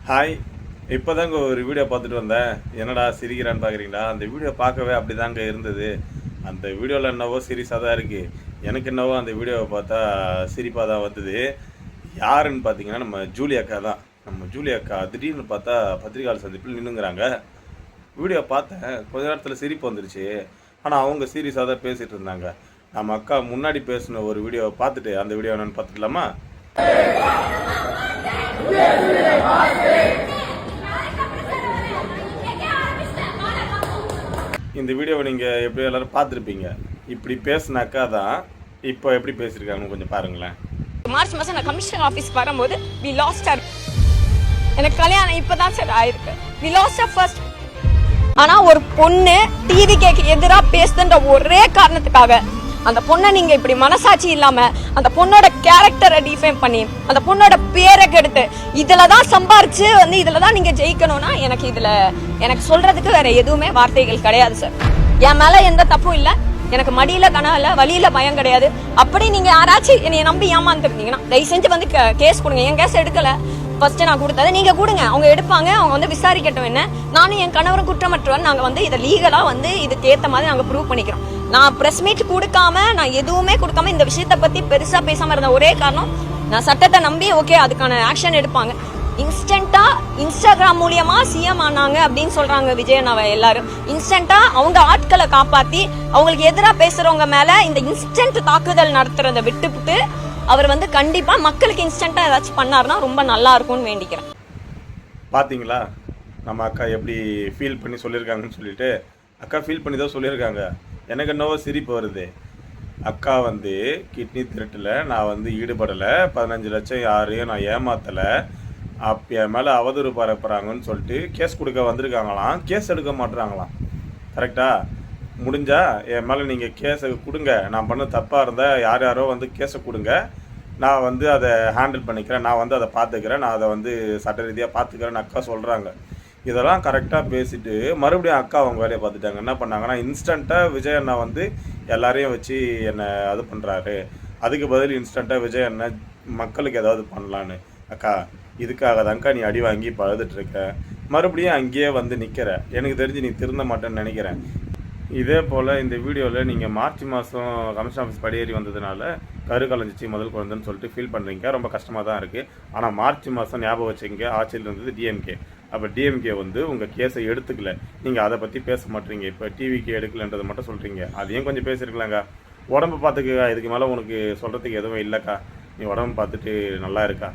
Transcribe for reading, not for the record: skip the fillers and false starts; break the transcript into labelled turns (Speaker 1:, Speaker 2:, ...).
Speaker 1: Hi. இப்போ தாங்க ஒரு வீடியோ பார்த்துட்டு வந்தேன். என்னடா சிரிக்கிறான்னு பார்க்குறீங்களா? அந்த வீடியோ பார்க்கவே அப்படி தாங்க இருந்தது. அந்த வீடியோவில் என்னவோ சீரியஸாக தான் இருக்குது. எனக்கு என்னவோ அந்த வீடியோவை பார்த்தா சிரிப்பாக தான் வந்தது. யாருன்னு பார்த்தீங்கன்னா நம்ம ஜூலி அக்கா தான். நம்ம ஜூலி அக்கா திடீர்னு பார்த்தா பத்திரிகையாளர் சந்திப்பில் நின்றுங்கிறாங்க. வீடியோ பார்த்தேன், கொஞ்ச நேரத்தில் சிரிப்பு வந்துருச்சு. ஆனால் அவங்க சீரியஸாக தான் பேசிகிட்டு இருந்தாங்க. நம்ம அக்கா முன்னாடி பேசின ஒரு வீடியோவை பார்த்துட்டு அந்த வீடியோ என்னென்னு பார்த்துக்கலாமா? இந்த வீடியோவை நீங்கள் எப்படி எல்லாரும் பார்த்துருப்பீங்க. இப்படி பேசினாக்கா தான் இப்போ எப்படி பேசியிருக்காங்கன்னு கொஞ்சம் பாருங்களேன்.
Speaker 2: மார்ச் மாதம் நான் கமிஷனர் ஆஃபீஸ்க்கு வரும்போது வி லாஸ்ட் எனக்கு கல்யாணம் இப்போதான் சார் ஆயிருக்கு. We last first. ஆனால் ஒரு பொண்ணு டிவி கேக்கு எதிராக பேசுதுன்ற ஒரே காரணத்துக்காக அந்த பொண்ணை நீங்க இப்படி மனசாட்சி இல்லாம அந்த பொண்ணோட கேரக்டரை டிஃபைன் பண்ணி அந்த பொண்ணோட பேரை கெடுத்து இதுலதான் சம்பாரிச்சு வந்து இதுலதான் நீங்க ஜெயிக்கணும்னா எனக்கு சொல்றதுக்கு வேற எதுவுமே வார்த்தைகள் கிடையாது சார். என் மேல எந்த தப்பும் இல்லை. எனக்கு மடியில கனம் இல்லை, வழியில பயம் கிடையாது. அப்படி நீங்க யாராச்சும் என்னைய நம்பி ஏமாந்துருந்தீங்கன்னா தயவு செஞ்சு வந்து கேஸ் கொடுங்க. என் கேஸ் எடுக்கல, ஃபர்ஸ்ட் நான் கொடுத்ததை நீங்க கொடுங்க. அவங்க எடுப்பாங்க, அவங்க வந்து விசாரிக்கட்டும். என்ன நானும் என் கணவரும் குற்றமற்றவன். நாங்க வந்து இதை லீகலா வந்து இதுக்கு ஏத்த மாதிரி நாங்க ப்ரூவ் பண்ணிக்கிறோம். நான் பிரஸ் மீட் கொடுக்காம நான் எதுவுமே கொடுக்காம இந்த விஷயத்தை பத்தி பெருசா பேசாம இருந்த ஒரே காரணம் நான் சட்டத்தை நம்பி ஓகே அதுக்கான ஆக்ஷன் எடுப்பாங்க. இன்ஸ்டன்டா இன்ஸ்டாகிராம் மூலியமா சிஎம் ஆனாங்க அப்படின்னு சொல்றாங்க விஜயண்ணாவை எல்லாரும். இன்ஸ்டன்டா அவங்க ஆட்களை காப்பாத்தி அவங்களுக்கு எதிராக பேசுறவங்க மேல இந்த இன்ஸ்டன்ட் தாக்குதல் நடத்துறத விட்டுவிட்டு அவர் வந்து கண்டிப்பா மக்களுக்கு இன்ஸ்டன்டா ஏதாச்சும் பண்ணாருன்னா ரொம்ப நல்லா இருக்கும்னு வேண்டிக்கிறேன்.
Speaker 1: பாத்தீங்களா நம்ம அக்கா எப்படி ஃபீல் பண்ணி சொல்லியிருக்காங்கன்னு சொல்லிட்டு. அக்கா ஃபீல் பண்ணி தான் சொல்லியிருக்காங்க. எனக்கு என்னவோ சிரிப்பு வருது. அக்கா வந்து கிட்னி திருட்டில் நான் வந்து ஈடுபடலை, 15 லட்சம் யாரையும் நான் ஏமாத்தலை, அப்போ என் மேலே அவதூறு பரப்புறாங்கன்னு சொல்லிட்டு கேஸ் கொடுக்க வந்திருக்காங்களாம். கேஸ் எடுக்க மாட்டுறாங்களாம். கரெக்டாக முடிஞ்சா என் மேலே நீங்கள் கேஸை கொடுங்க. நான் பண்ண தப்பாக இருந்தால் யாரோ வந்து கேஸை கொடுங்க, நான் வந்து அதை ஹேண்டில் பண்ணிக்கிறேன், நான் வந்து அதை பார்த்துக்கிறேன், நான் அதை வந்து சட்ட ரீதியாக பார்த்துக்கிறேன்னு அக்கா சொல்கிறாங்க. இதெல்லாம் கரெக்டாக பேசிட்டு மறுபடியும் அக்கா அவங்க வேலையை பார்த்துட்டாங்க. என்ன பண்ணாங்கன்னா இன்ஸ்டண்ட்டாக விஜய் அண்ணா வந்து எல்லாரையும் வச்சு என்னை அது பண்ணுறாரு, அதுக்கு பதில் இன்ஸ்டண்ட்டாக விஜய் அண்ணா மக்களுக்கு ஏதாவது பண்ணலான்னு. அக்கா இதுக்காக தான்க்கா நீ அடி வாங்கி பழுதுட்ருக்க, மறுபடியும் அங்கேயே வந்து நிற்கிற. எனக்கு தெரிஞ்சு நீ திருந்த மாட்டேன்னு நினைக்கிறேன். இதே போல் இந்த வீடியோவில் நீங்கள் மார்ச் மாதம் கமிஷன் ஆஃபீஸ் படியேறி வந்ததுனால கரு கலைஞ்சிச்சு முதல் குழந்தைன்னு சொல்லிட்டு ஃபீல் பண்ணுறீங்க. ரொம்ப கஷ்டமாக தான் இருக்குது. ஆனால் மார்ச் மாதம் ஞாபகம் வச்சுங்க, ஆட்சியில் இருந்தது டிஎம்கே. அப்போ டிஎம்கே வந்து உங்கள் கேஸை எடுத்துக்கல, நீங்கள் அதை பற்றி பேச மாட்டீங்க. இப்போ டிவிக்கு எடுக்கலன்றதை மட்டும் சொல்கிறீங்க. அதையும் கொஞ்சம் பேசியிருக்கலாங்க. உடம்பு பார்த்துக்க, இதுக்கு மேலே உனக்கு சொல்கிறதுக்கு எதுவும் இல்லைக்கா. நீ உடம்பு பார்த்துட்டு நல்லா இருக்கா.